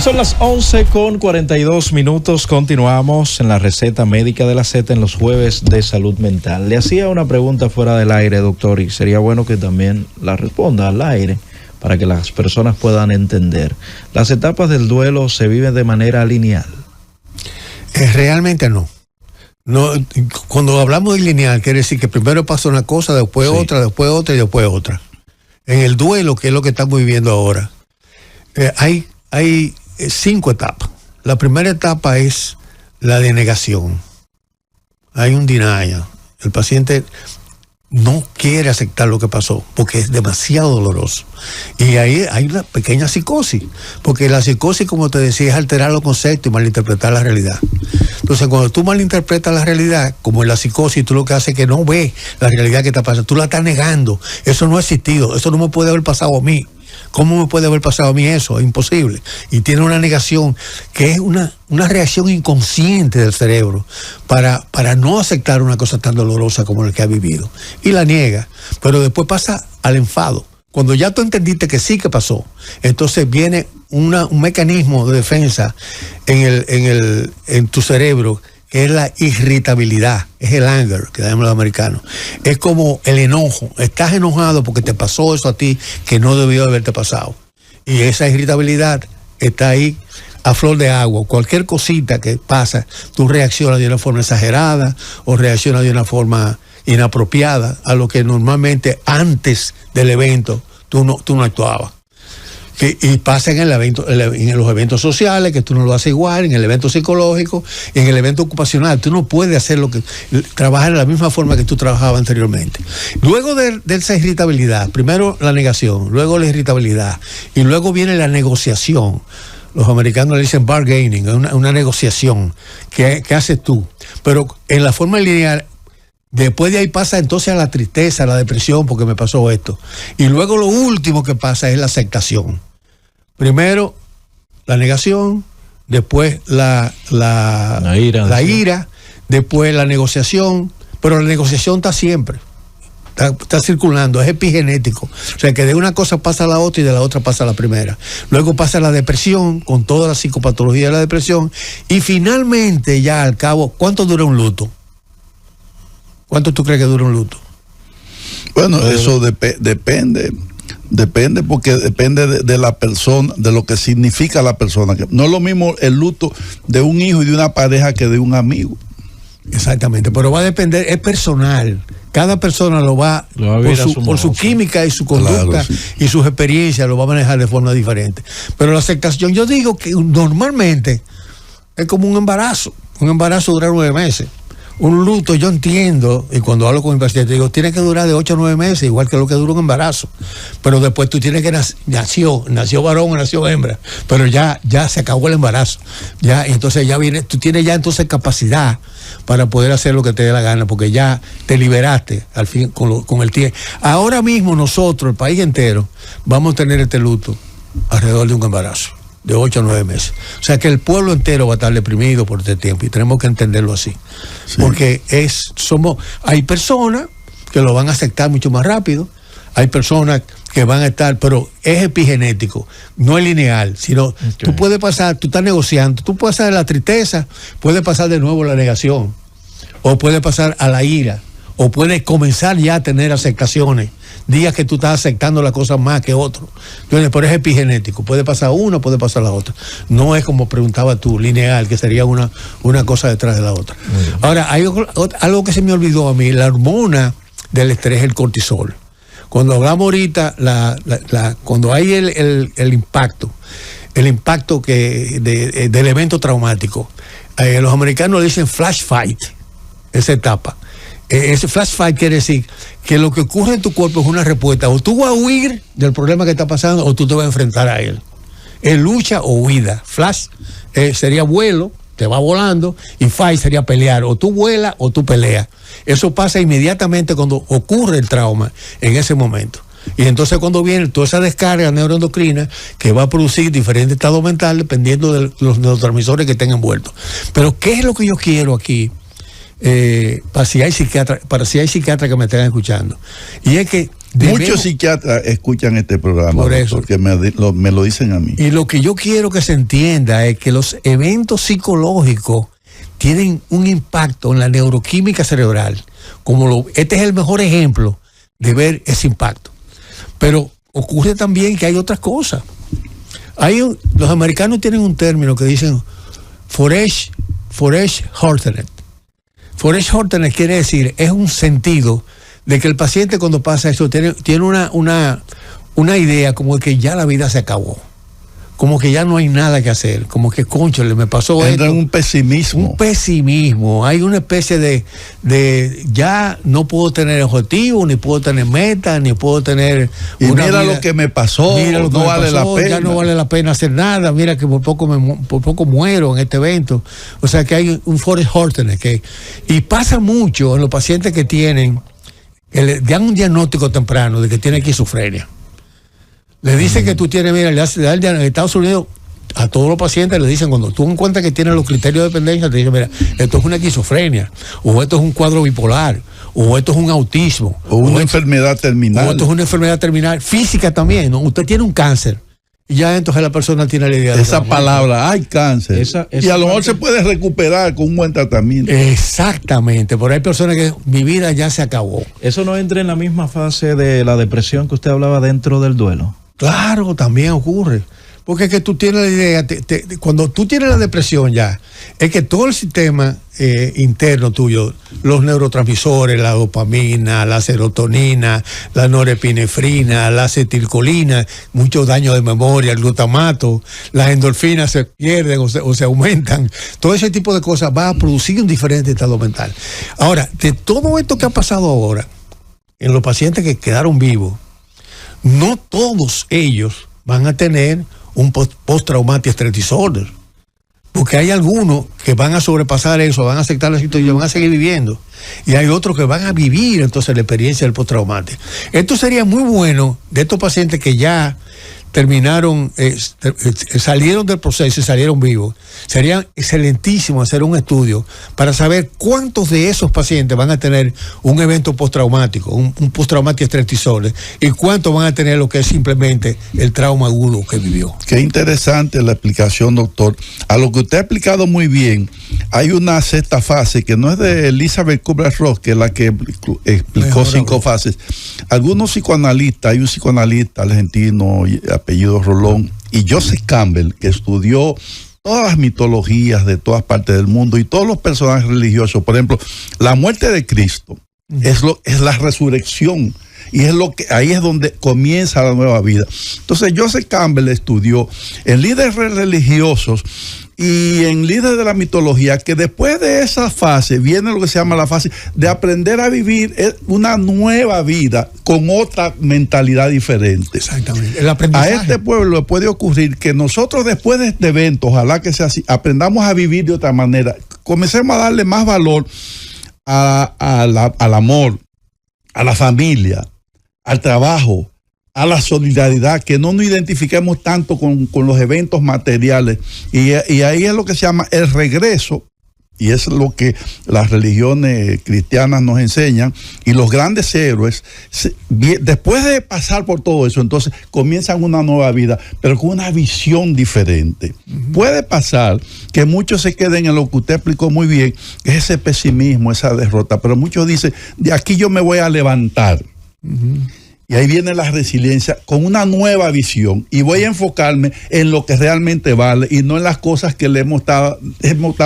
Son las 11:42. Continuamos en la receta médica de la Z en los jueves de salud mental. Le hacía una pregunta fuera del aire, doctor, y sería bueno que también la responda al aire para que las personas puedan entender. ¿Las etapas del duelo se viven de manera lineal? Realmente no. No, cuando hablamos de lineal, quiere decir que primero pasa una cosa, después otra, después otra y después otra. En el duelo, que es lo que estamos viviendo ahora, hay 5 etapas. La primera etapa es la de negación. Hay un denial. El paciente no quiere aceptar lo que pasó porque es demasiado doloroso. Y ahí hay una pequeña psicosis, porque la psicosis, como te decía, es alterar los conceptos y malinterpretar la realidad. Entonces, cuando tú malinterpretas la realidad, como en la psicosis, tú lo que haces es que no ves la realidad que está pasando, tú la estás negando. Eso no ha existido, eso no me puede haber pasado a mí. ¿Cómo me puede haber pasado a mí eso? Es imposible. Y tiene una negación que es una reacción inconsciente del cerebro para no aceptar una cosa tan dolorosa como la que ha vivido. Y la niega. Pero después pasa al enfado. Cuando ya tú entendiste que sí que pasó, entonces viene un mecanismo de defensa en tu cerebro, que es la irritabilidad, es el anger, que llamamos los americanos. Es como el enojo. Estás enojado porque te pasó eso a ti que no debió haberte pasado. Y esa irritabilidad está ahí a flor de agua. Cualquier cosita que pasa, tú reaccionas de una forma exagerada o reaccionas de una forma inapropiada a lo que normalmente antes del evento tú no actuabas. Y pasa en los eventos sociales, que tú no lo haces igual, en el evento psicológico, en el evento ocupacional. Tú no puedes hacer trabajar de la misma forma que tú trabajabas anteriormente. Luego de esa irritabilidad, primero la negación, luego la irritabilidad, y luego viene la negociación. Los americanos le dicen bargaining, una negociación que haces tú. Pero en la forma lineal, después de ahí pasa entonces a la tristeza, a la depresión, porque me pasó esto. Y luego lo último que pasa es la aceptación. Primero la negación, después la ira, después la negociación, pero la negociación está siempre, está circulando, es epigenético. O sea que de una cosa pasa a la otra y de la otra pasa a la primera. Luego pasa la depresión, con toda la psicopatología de la depresión, y finalmente ya al cabo, ¿cuánto dura un luto? ¿Cuánto tú crees que dura un luto? Bueno, eso depende porque depende de la persona, de lo que significa la persona. No es lo mismo el luto de un hijo y de una pareja que de un amigo. Exactamente, pero va a depender, es personal. Cada persona lo va por su química y su conducta, claro, sí, y sus experiencias, lo va a manejar de forma diferente. Pero la aceptación, yo digo que normalmente es como un embarazo. Un embarazo dura 9 meses. Un luto, yo entiendo, y cuando hablo con mi paciente, digo, tiene que durar de 8 a 9 meses, igual que lo que dura un embarazo. Pero después tú tienes que nació varón o nació hembra, pero ya se acabó el embarazo. Ya, y entonces ya viene, tú tienes ya entonces capacidad para poder hacer lo que te dé la gana, porque ya te liberaste al fin con el tiempo. Ahora mismo nosotros, el país entero, vamos a tener este luto alrededor de un embarazo de 8 a 9 meses. O sea que el pueblo entero va a estar deprimido por este tiempo y tenemos que entenderlo así. Sí. Porque hay personas que lo van a aceptar mucho más rápido, hay personas que van a estar, pero es epigenético, no es lineal, sino okay. Tú puedes pasar, tú estás negociando, tú puedes pasar de la tristeza, puedes pasar de nuevo a la negación, o puedes pasar a la ira, o puedes comenzar ya a tener aceptaciones, días que tú estás aceptando las cosas más que otros. Entonces, pero es epigenético, puede pasar una, puede pasar la otra. No es como preguntaba tú, lineal, que sería una cosa detrás de la otra. Ahora, hay algo que se me olvidó a mí, la hormona del estrés es el cortisol. Cuando hablamos ahorita, cuando hay el impacto del evento traumático, los americanos le dicen flash fight, esa etapa. Ese flash fight quiere decir que lo que ocurre en tu cuerpo es una respuesta. O tú vas a huir del problema que está pasando o tú te vas a enfrentar a él. Es lucha o huida. Flash sería vuelo, te va volando, y fight sería pelear. O tú vuelas o tú peleas. Eso pasa inmediatamente cuando ocurre el trauma en ese momento. Y entonces cuando viene toda esa descarga neuroendocrina que va a producir diferentes estados mentales dependiendo de los neurotransmisores que estén envueltos. Pero ¿qué es lo que yo quiero aquí? Para si hay psiquiatras que me estén escuchando, y es que Muchos psiquiatras escuchan este programa, por eso, porque me lo dicen a mí. Y lo que yo quiero que se entienda es que los eventos psicológicos tienen un impacto en la neuroquímica cerebral. Este es el mejor ejemplo de ver ese impacto. Pero ocurre también que hay otras cosas. Los americanos tienen un término que dicen Forest Hortenet. Forest Hortenet quiere decir, es un sentido de que el paciente cuando pasa eso tiene una idea como de que ya la vida se acabó, como que ya no hay nada que hacer, como que cónchale, me pasó Entra esto. en un pesimismo. Hay una especie de ya no puedo tener objetivos, ni puedo tener metas, ni puedo tener y una mira vida, lo que me pasó, no vale la pena. Ya no vale la pena hacer nada, mira que por poco muero en este evento. O sea que hay un Forest Hortenet y pasa mucho en los pacientes que le dan un diagnóstico temprano de que tiene esquizofrenia. Le dicen que tú tienes, mira, en Estados Unidos a todos los pacientes le dicen, cuando tú encuentras que tienes los criterios de dependencia, te dicen, mira, esto es una esquizofrenia, o esto es un cuadro bipolar, o esto es un autismo, o una enfermedad terminal. O esto es una enfermedad terminal, física también, ¿no? Usted tiene un cáncer. Y ya entonces la persona tiene la idea de esa palabra, hay cáncer. Y a lo mejor se puede recuperar con un buen tratamiento. Exactamente, pero hay personas que mi vida ya se acabó. ¿Eso no entra en la misma fase de la depresión que usted hablaba dentro del duelo? Claro, también ocurre. Porque es que tú tienes la idea, cuando tú tienes la depresión ya, es que todo el sistema interno tuyo, los neurotransmisores, la dopamina, la serotonina, la norepinefrina, la acetilcolina, muchos daños de memoria, el glutamato, las endorfinas se pierden o se aumentan. Todo ese tipo de cosas va a producir un diferente estado mental. Ahora, de todo esto que ha pasado ahora, en los pacientes que quedaron vivos, no todos ellos van a tener un post-traumatic stress disorder, porque hay algunos que van a sobrepasar eso, van a aceptar la situación, van a seguir viviendo, y hay otros que van a vivir entonces la experiencia del post-traumático. Esto sería muy bueno de estos pacientes que ya terminaron, salieron del proceso y salieron vivos. Sería excelentísimo hacer un estudio para saber cuántos de esos pacientes van a tener un evento postraumático, un postraumático stress disorder, y cuántos van a tener lo que es simplemente el trauma agudo que vivió. Qué interesante la explicación, doctor. A lo que usted ha explicado muy bien, hay una sexta fase que no es de Elizabeth Kubler-Ross, que es la que explicó 5 fases. Algunos psicoanalistas, hay un psicoanalista argentino, apellido Rolón, y Joseph Campbell, que estudió todas las mitologías de todas partes del mundo y todos los personajes religiosos. Por ejemplo, la muerte de Cristo es la resurrección, y es lo que ahí es donde comienza la nueva vida. Entonces Joseph Campbell estudió en líderes religiosos y en líderes de la mitología, que después de esa fase viene lo que se llama la fase de aprender a vivir una nueva vida con otra mentalidad diferente. Exactamente. El aprendizaje. A este pueblo le puede ocurrir que nosotros, después de este evento, ojalá que sea así, aprendamos a vivir de otra manera, comencemos a darle más valor al amor, a la familia, al trabajo, a la solidaridad, que no nos identifiquemos tanto con los eventos materiales, y ahí es lo que se llama el regreso, y es lo que las religiones cristianas nos enseñan, y los grandes héroes, después de pasar por todo eso, entonces comienzan una nueva vida, pero con una visión diferente. Puede pasar que muchos se queden en lo que usted explicó muy bien, que es ese pesimismo, esa derrota, pero muchos dicen, de aquí yo me voy a levantar. Y ahí viene la resiliencia con una nueva visión, y voy a enfocarme en lo que realmente vale y no en las cosas que le hemos estado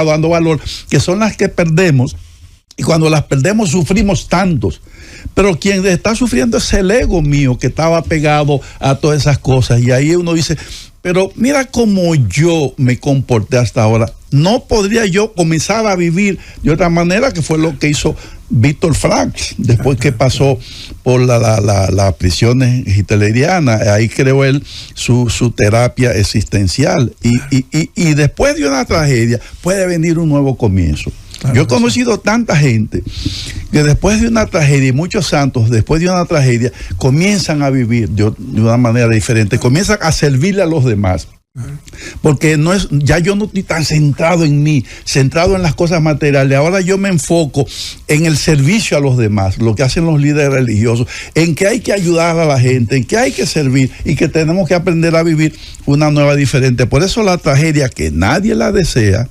dando valor, que son las que perdemos, y cuando las perdemos sufrimos tantos. Pero quien está sufriendo es el ego mío, que estaba pegado a todas esas cosas, y ahí uno dice, pero mira cómo yo me comporté hasta ahora. No podría yo comenzar a vivir de otra manera, que fue lo que hizo Víctor Frank después que pasó por las prisiones hitlerianas. Ahí creó él su terapia existencial. Y después de una tragedia puede venir un nuevo comienzo. Claro, yo he conocido tanta gente que después de una tragedia, y muchos santos después de una tragedia comienzan a vivir de una manera diferente, comienzan a servirle a los demás. Porque ya yo no estoy tan centrado en mí, centrado en las cosas materiales. Ahora yo me enfoco en el servicio a los demás, lo que hacen los líderes religiosos, en que hay que ayudar a la gente, en que hay que servir y que tenemos que aprender a vivir una nueva diferente. Por eso la tragedia, que nadie la desea,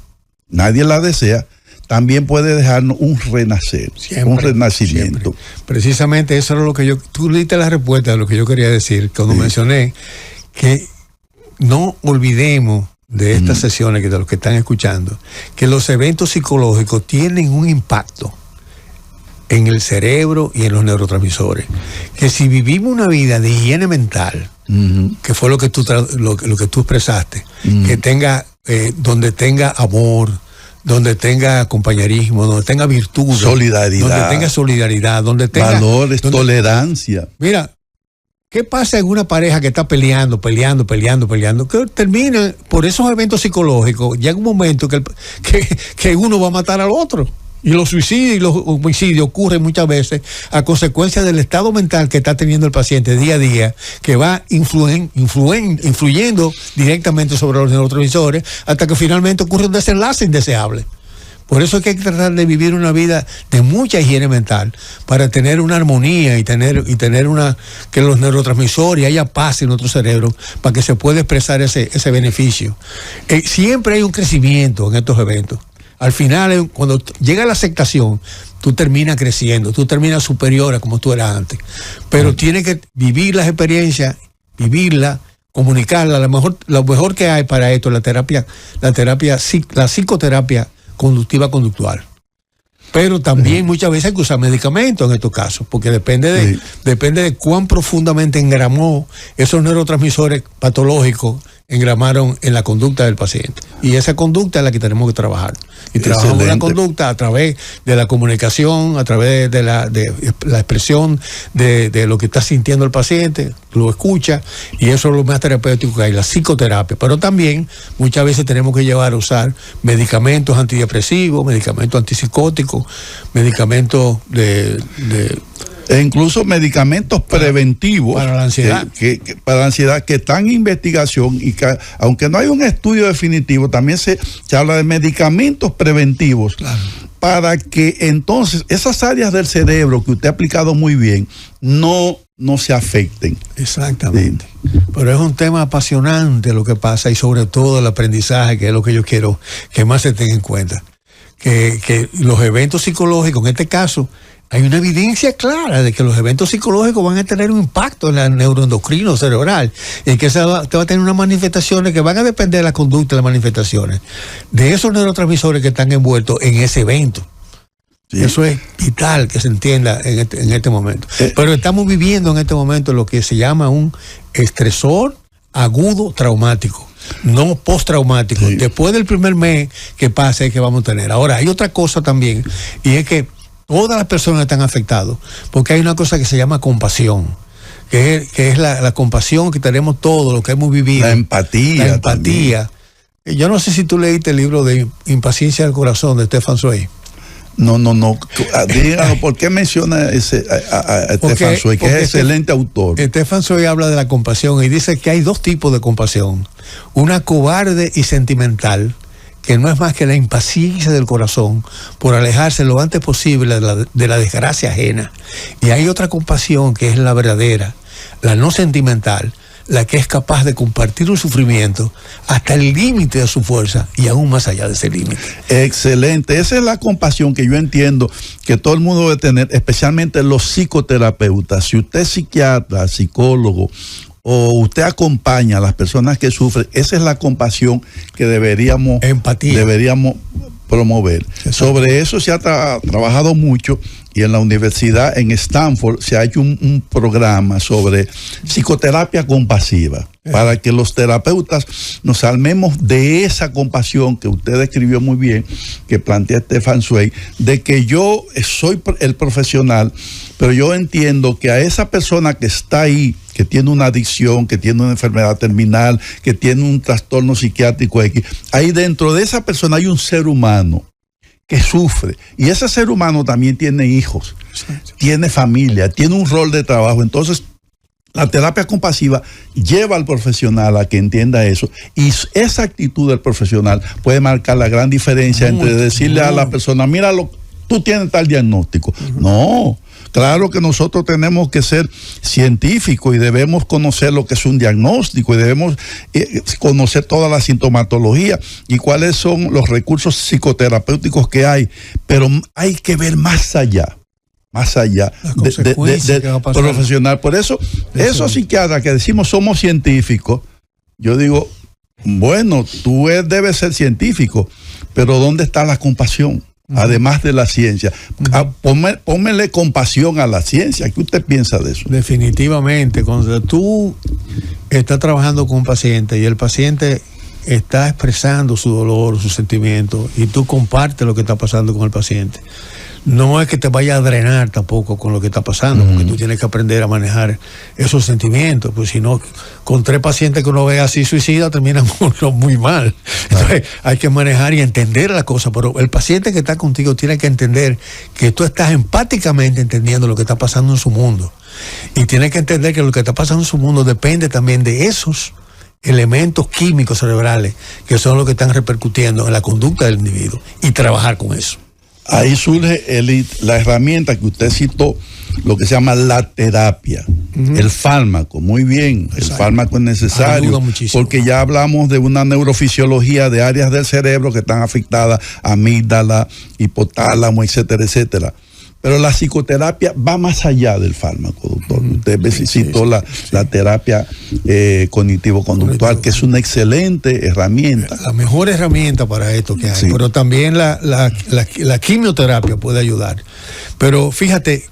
también puede dejarnos un renacer, siempre, un renacimiento. Siempre. Precisamente eso era lo que tú diste la respuesta de lo que yo quería decir cuando mencioné que no olvidemos de estas sesiones, que de los que están escuchando, que los eventos psicológicos tienen un impacto en el cerebro y en los neurotransmisores. Que si vivimos una vida de higiene mental, que fue lo que tú expresaste, que tenga, donde tenga amor, donde tenga compañerismo, donde tenga virtud, solidaridad, donde tenga solidaridad, donde tenga valores, tolerancia. Mira, ¿qué pasa en una pareja que está peleando? Que termina por esos eventos psicológicos. Llega un momento que uno va a matar al otro. Y los suicidios y los homicidios ocurren muchas veces a consecuencia del estado mental que está teniendo el paciente día a día, que va influyendo directamente sobre los neurotransmisores hasta que finalmente ocurre un desenlace indeseable. Por eso es que hay que tratar de vivir una vida de mucha higiene mental para tener una armonía y tener que los neurotransmisores, haya paz en nuestro cerebro para que se pueda expresar ese beneficio. Siempre hay un crecimiento en estos eventos. Al final, cuando llega la aceptación, tú terminas creciendo, tú terminas superior a como tú eras antes. Pero tienes que vivir las experiencias, vivirla, comunicarla. Lo mejor que hay para esto es la psicoterapia conductiva conductual. Pero también muchas veces hay que usar medicamentos en estos casos, porque depende de cuán profundamente engramó esos neurotransmisores patológicos, engramaron en la conducta del paciente. Y esa conducta es la que tenemos que trabajar. Y trabajamos la conducta a través de la comunicación, a través de la expresión de lo que está sintiendo el paciente, lo escucha, y eso es lo más terapéutico que hay, la psicoterapia. Pero también muchas veces tenemos que llevar a usar medicamentos antidepresivos, medicamentos antipsicóticos, medicamentos e incluso medicamentos preventivos para la ansiedad, para la ansiedad, que están en investigación, y que, aunque no hay un estudio definitivo, también se habla de medicamentos preventivos, claro, para que entonces esas áreas del cerebro que usted ha aplicado muy bien no se afecten. Exactamente. Sí. Pero es un tema apasionante lo que pasa, y sobre todo el aprendizaje, que es lo que yo quiero que más se tenga en cuenta. Que los eventos psicológicos, en este caso, hay una evidencia clara de que los eventos psicológicos van a tener un impacto en el neuroendocrino cerebral, y que usted va a tener unas manifestaciones que van a depender de la conducta de las manifestaciones de esos neurotransmisores que están envueltos en ese evento. Sí. Eso es vital que se entienda en este momento. Pero estamos viviendo en este momento lo que se llama un estresor agudo traumático, no postraumático. Sí. Después del primer mes que pase, es que vamos a tener. Ahora, hay otra cosa también, y es que todas las personas están afectadas, porque hay una cosa que se llama compasión, que es la compasión que tenemos todos, lo que hemos vivido. La empatía. También. Yo no sé si tú leíste el libro de Impaciencia del Corazón de Stefan Zweig. No. Díganos, ¿por qué menciona a Stefan Zweig, que es excelente autor? Stefan Zweig habla de la compasión y dice que hay dos tipos de compasión: una cobarde y sentimental, que no es más que la impaciencia del corazón por alejarse lo antes posible de la desgracia ajena. Y hay otra compasión, que es la verdadera, la no sentimental, la que es capaz de compartir un sufrimiento hasta el límite de su fuerza y aún más allá de ese límite. Excelente. Esa es la compasión que yo entiendo que todo el mundo debe tener, especialmente los psicoterapeutas. Si usted es psiquiatra, psicólogo, o usted acompaña a las personas que sufren, esa es la compasión que deberíamos promover. Exacto. Sobre eso se ha trabajado mucho, y en la universidad, en Stanford, se ha hecho un programa sobre psicoterapia compasiva, para que los terapeutas nos armemos de esa compasión que usted describió muy bien, que plantea Stefan Zweig, de que yo soy el profesional, pero yo entiendo que a esa persona que está ahí, que tiene una adicción, que tiene una enfermedad terminal, que tiene un trastorno psiquiátrico X, ahí dentro de esa persona hay un ser humano que sufre, y ese ser humano también tiene hijos, tiene familia, tiene un rol de trabajo. Entonces, La terapia compasiva lleva al profesional a que entienda eso, y esa actitud del profesional puede marcar la gran diferencia entre decirle a la persona, míralo, tú tienes tal diagnóstico. No, claro que nosotros tenemos que ser científicos y debemos conocer lo que es un diagnóstico y debemos conocer toda la sintomatología y cuáles son los recursos psicoterapéuticos que hay, pero hay que ver más allá de profesional. Por eso, esos psiquiatras que decimos somos científicos, yo digo, bueno, tú debes ser científico, pero ¿dónde está la compasión? Además de la ciencia. Póngale compasión a la ciencia. ¿Qué usted piensa de eso? Definitivamente, cuando tú estás trabajando con un paciente y el paciente está expresando su dolor, su sentimiento, y tú compartes lo que está pasando con el paciente, no es que te vaya a drenar tampoco con lo que está pasando, porque tú tienes que aprender a manejar esos sentimientos, pues si no, con 3 pacientes que uno ve así suicida, terminan uno muy mal. Entonces, hay que manejar y entender la cosa, pero el paciente que está contigo tiene que entender que tú estás empáticamente entendiendo lo que está pasando en su mundo, y tiene que entender que lo que está pasando en su mundo depende también de esos elementos químicos cerebrales que son los que están repercutiendo en la conducta del individuo, y trabajar con eso. Ahí surge la herramienta que usted citó, lo que se llama la terapia, el fármaco. Muy bien, el fármaco es necesario porque ya hablamos de una neurofisiología de áreas del cerebro que están afectadas, amígdala, hipotálamo, etcétera, etcétera. Pero la psicoterapia va más allá del fármaco, doctor. Usted citó la terapia cognitivo-conductual, que es una excelente herramienta. La mejor herramienta para esto que hay. Pero también la quimioterapia puede ayudar. Pero fíjate,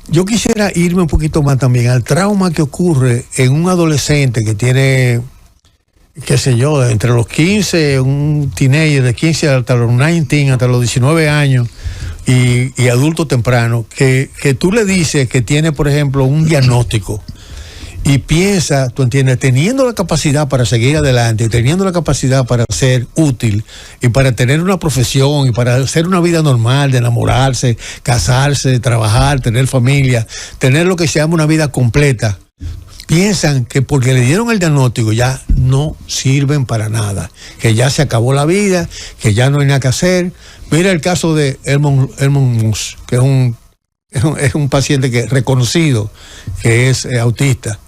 yo quisiera irme un poquito más también al trauma que ocurre en un adolescente que tiene, qué sé yo, entre los 15, un teenager de 15 hasta los 19, hasta los 19 años, y adulto temprano, que tú le dices que tiene, por ejemplo, un diagnóstico y piensa, tú entiendes, teniendo la capacidad para seguir adelante, teniendo la capacidad para ser útil y para tener una profesión y para hacer una vida normal, de enamorarse, casarse, trabajar, tener familia, tener lo que se llama una vida completa, piensan que porque le dieron el diagnóstico ya no sirven para nada, que ya se acabó la vida, que ya no hay nada que hacer. Mira el caso de Elmond Musk, que es un paciente que reconocido que es autista.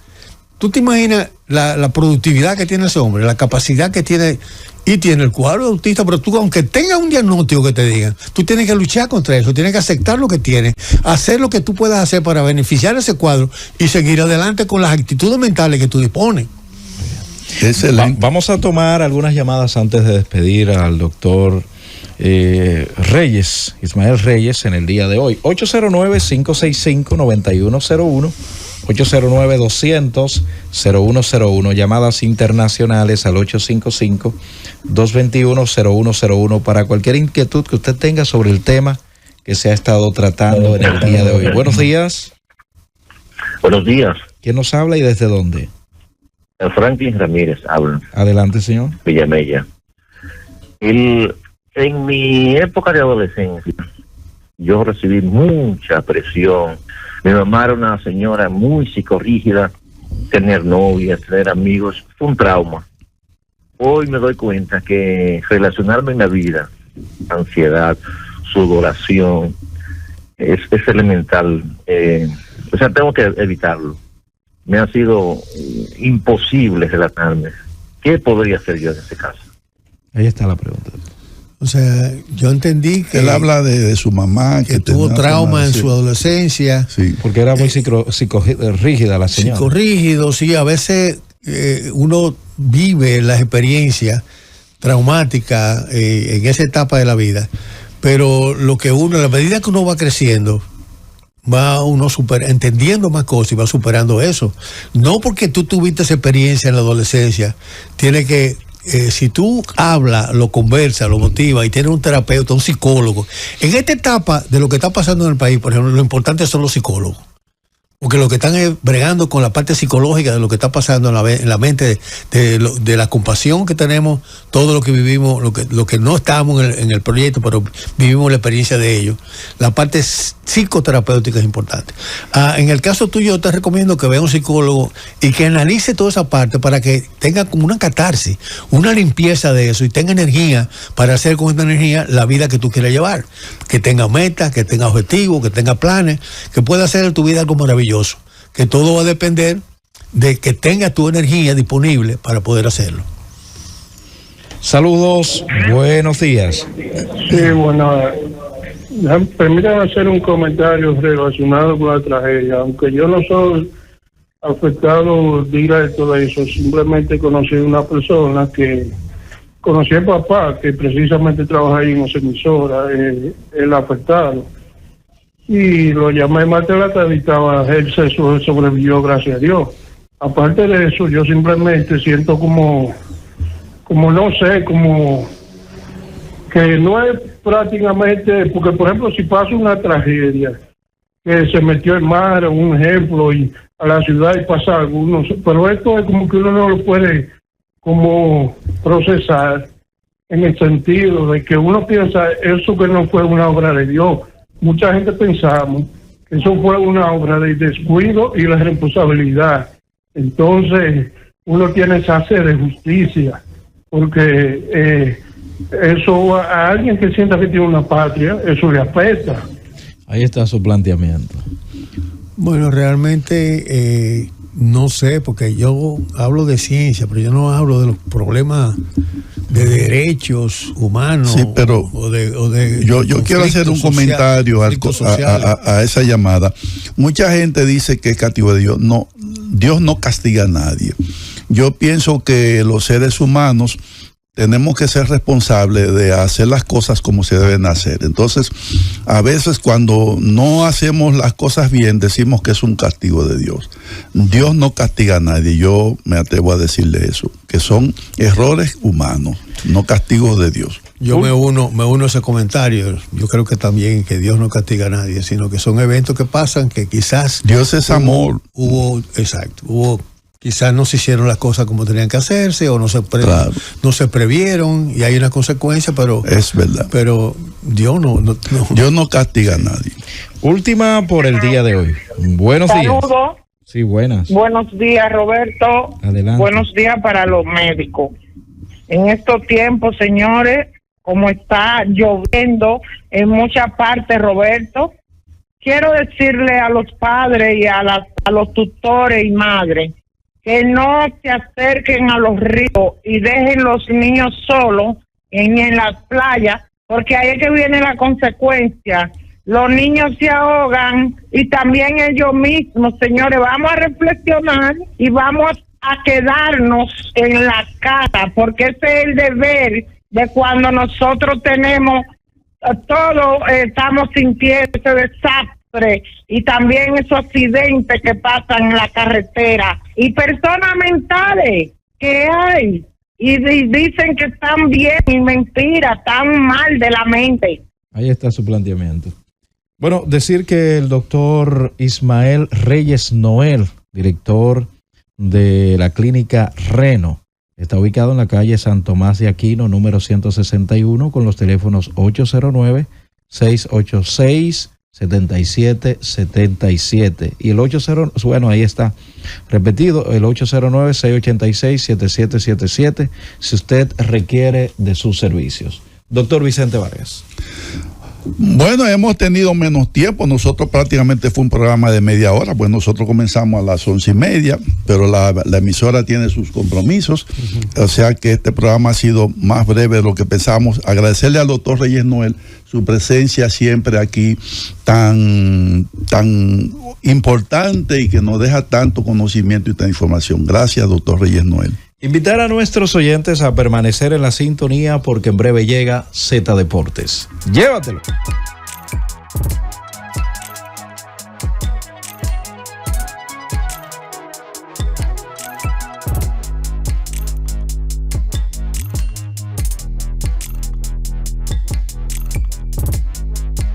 ¿Tú te imaginas la productividad que tiene ese hombre, la capacidad que tiene, y tiene el cuadro de autista, pero tú, aunque tengas un diagnóstico que te digan, tú tienes que luchar contra eso, tienes que aceptar lo que tienes, hacer lo que tú puedas hacer para beneficiar ese cuadro y seguir adelante con las actitudes mentales que tú dispones. Vamos a tomar algunas llamadas antes de despedir al doctor Ismael Reyes, en el día de hoy. 809-565-9101, 809-200-0101, llamadas internacionales al 855-221-0101 para cualquier inquietud que usted tenga sobre el tema que se ha estado tratando en el día de hoy. Buenos días. Buenos días. ¿Quién nos habla y desde dónde? Franklin Ramírez habla. Adelante, señor. Villamella. En mi época de adolescencia, yo recibí mucha presión. Mi mamá era una señora muy psicorrígida, tener novias, tener amigos, fue un trauma. Hoy me doy cuenta que relacionarme en la vida, ansiedad, sudoración, es elemental. O sea, tengo que evitarlo. Me ha sido imposible relacionarme. ¿Qué podría hacer yo en ese caso? Ahí está la pregunta. O sea, yo entendí que él habla de su mamá que tuvo trauma en su adolescencia. Sí. Porque era muy psicorrígida la señora. Psicorrígido, sí. A veces uno vive las experiencias traumáticas en esa etapa de la vida. Pero lo que uno, a la medida que uno va creciendo, va uno entendiendo más cosas y va superando eso. No porque tú tuviste esa experiencia en la adolescencia, tiene que... si tú hablas, lo conversas, lo motivas y tienes un terapeuta, un psicólogo. En esta etapa de lo que está pasando en el país, por ejemplo, lo importante son los psicólogos. porque lo que están es bregando con la parte psicológica de lo que está pasando en la mente, de la compasión que tenemos, todo lo que vivimos, lo que no estábamos en el proyecto, pero vivimos la experiencia de ellos. La parte psicoterapéutica es importante. En el caso tuyo, te recomiendo que vea un psicólogo y que analice toda esa parte para que tenga como una catarsis, una limpieza de eso y tenga energía para hacer con esta energía la vida que tú quieres llevar. Que tenga metas, que tenga objetivos, que tenga planes, que pueda hacer de tu vida algo maravilloso. Que todo va a depender de que tengas tu energía disponible para poder hacerlo. Saludos, buenos días. Sí, bueno, permítanme hacer un comentario relacionado con la tragedia. Aunque yo no soy afectado directo de eso, simplemente conocí a una persona que conocí al papá, que precisamente trabaja ahí en esa emisora, el afectado. Y lo llamé más de la tarde y estaba, él sobrevivió, gracias a Dios. Aparte de eso, yo simplemente siento como no sé, como que no es prácticamente, porque por ejemplo si pasa una tragedia, que se metió el mar, un ejemplo, y a la ciudad y pasa algo, pero esto es como que uno no lo puede como procesar en el sentido de que uno piensa eso que no fue una obra de Dios. Mucha gente pensamos que eso fue una obra de descuido y la responsabilidad. Entonces, uno tiene esa sed de justicia, porque eso a alguien que sienta que tiene una patria, eso le afecta. Ahí está su planteamiento. Bueno, realmente no sé, porque yo hablo de ciencia, pero yo no hablo de los problemas de derechos humanos. Sí, pero yo quiero hacer un comentario a esa llamada. Mucha gente dice que es castigo de Dios. No, Dios no castiga a nadie. Yo pienso que los seres humanos tenemos que ser responsables de hacer las cosas como se deben hacer. Entonces, a veces cuando no hacemos las cosas bien, decimos que es un castigo de Dios. Dios no castiga a nadie. Yo me atrevo a decirle eso, que son errores humanos, no castigos de Dios. Yo me uno a ese comentario. Yo creo que también que Dios no castiga a nadie, sino que son eventos que pasan que quizás... Dios es amor. Quizás no se hicieron las cosas como tenían que hacerse o no se previeron y hay una consecuencia, pero es verdad. Pero Dios no. Dios no castiga a nadie. Última por el día de hoy. Buenos días. Saludos. Sí, buenas. Buenos días, Roberto. Adelante. Buenos días para los médicos. En estos tiempos, señores, como está lloviendo en muchas partes, Roberto, quiero decirle a los padres y a los tutores y madres que no se acerquen a los ríos y dejen los niños solos en las playas, porque ahí es que viene la consecuencia. Los niños se ahogan y también ellos mismos, señores. Vamos a reflexionar y vamos a quedarnos en la casa, porque ese es el deber de cuando nosotros tenemos todo, estamos sintiendo ese desastre y también esos accidentes que pasan en la carretera y personas mentales que hay y dicen que están bien y mentira, están mal de la mente. Ahí está su planteamiento. Bueno, decir que el doctor Ismael Reyes Noel, director de la clínica Reno, está ubicado en la calle San Tomás de Aquino, número 161, con los teléfonos 809-686-7777 y el 80, bueno, ahí está repetido, el 809-686-7777 si usted requiere de sus servicios. Doctor Vicente Vargas. Bueno, hemos tenido menos tiempo. Nosotros prácticamente fue un programa de media hora, pues nosotros comenzamos a las 11:30, pero la emisora tiene sus compromisos, o sea que este programa ha sido más breve de lo que pensábamos. Agradecerle al doctor Reyes Noel su presencia siempre aquí tan importante y que nos deja tanto conocimiento y tanta información. Gracias, doctor Reyes Noel. Invitar a nuestros oyentes a permanecer en la sintonía porque en breve llega Z Deportes. Llévatelo.